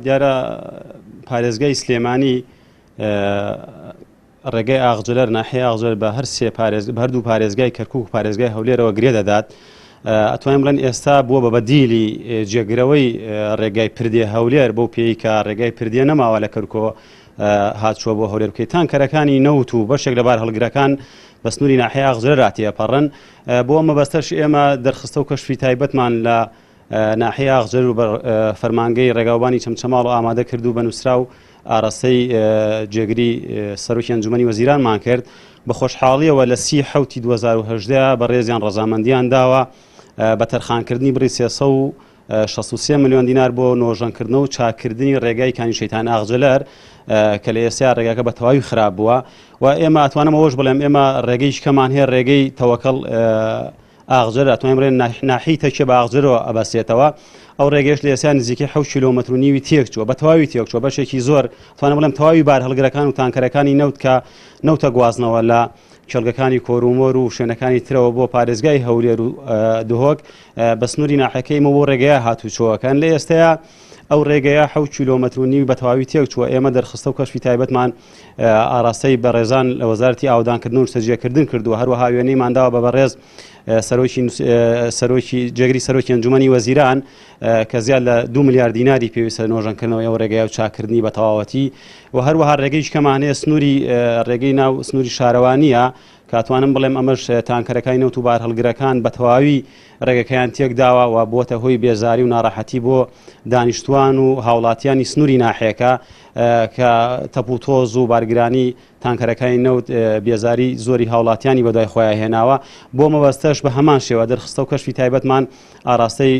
دیارە پارێزگای سلێمانی ڕێگەی ئاغجلەر ناحیە ئاغجلەر بە هەردوو پارێزگای کەرکووک و پارێزگای هەولێرەوە گرێ دەدات. ئەتوانین بڵێن ئێستا بووە بە بەدیلی جێگرەوەی ڕێگای پردێ هەولێر بەو پێی کە ڕێگای پردێ نەماوە لە کەرکۆ هاتچووە بۆ هەولێر بکەیت تانکەرەکانی نەوت و بەشێک لەبار هەڵگرەکان بە سنووری ناحیە ئاغجلەر هاتیەپەڕن. بۆ ئەمە بەستەش ئێمە دەرخستە و کەشفی تایبەتمان لە ناحیە ئاغجلەر و فەرمانگەی ڕێگاوبانی چەمچەماڵ و ئامادە کردو بە نووسرا و ئاڕاستەی جێگری سەرۆکی ئەنجومەنی وەزیرانمان کرد. بە خۆشحاڵیەوە لە 30 2018 بە ڕێزیان ڕەزامەندیان داوە بە تەرخانکردنی بڕی 363 ملیۆن دینار بۆ نۆژەنکردنەوە و چاکردنی ڕێگای کانی شەیتان ئاغجلەر کە لە ئێستا ڕێگاکە بە تەواوی خراپ بووە و ئێمە ئەتوانمەوەش بڵێم ئێمە ڕێگەی شکەمان هەیە ڕێگەی تەوەکەڵ ئاغجلەر ئەتوانین بڵێن ناحی تەکێ بە ئاغجلەرەوە ئەبەسێتەوە. ئەو ڕێگەیش لە ئێستا نزیکەی 7 کیلۆمەتر و نیوی تێک چووە بە تەواوی تێک چووە بەشێکی زۆر توانم بڵێم تەواوی بار هەڵگرەکان و تانکەرەکانی نەوت کە نەوتە گوازنەوە لە کێڵگەکانی کۆرومۆر و شوێنەکانی ترەوە بۆ پارێزگای هەولێر و دهۆک بە سنووری ناحەکەیمە بۆ ڕێگەیە هاتوچۆوەکان لە ئێستەیە ئەو ڕێگەیە 7 کیلۆمەتر و نیوی بە تەواوی تێک چووە. ئێمە دەرخستە و کەشفی تایبەتمان ئاراستەی بەڕێزان لە وەزارەتی ئاودانکردن و سەرجێکردن کردووە هەروەها وێنەیمانداوە بە بەڕێز سەرۆکی جێگری سەرۆکی ئەنجومەنی وەزیران کە زیاد لە 2 ملیار دیناری پێویستە نۆژەنکردنەوەی ئەو ڕێگەیە و چاکردنی بە تەواوەتی و هەروەها ڕێگەی شکەمان هەیە سنووری ڕێگەی ناو سنووری شارەوانیە کاتوانم بڵێم ئەمەش تانکەرەکانی نەوت و بار هەڵگرەکان بە تەواوی ڕێگەکەیان تێک داوە و بۆتە هۆی بێزاری و ناڕەحەتی بۆ دانیشتوان و هاوڵاتیانی سنووری ناحیەکە کە تەپ و تۆز و بارگرانی تانکەرەکانی نەوت بێزاری زۆری هاوڵاتیانی بەدوای خۆیان هێناوە. بۆ مەبەستەش بە هەمان شێوە دەرخستە و کەشفی تایبەتمان ئاراستەی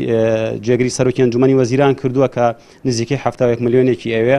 جێگری سەرۆکی ئەنجومەنی وەزیران کردووە کە نزیکەی 71 ملیۆنێکی ئەوێ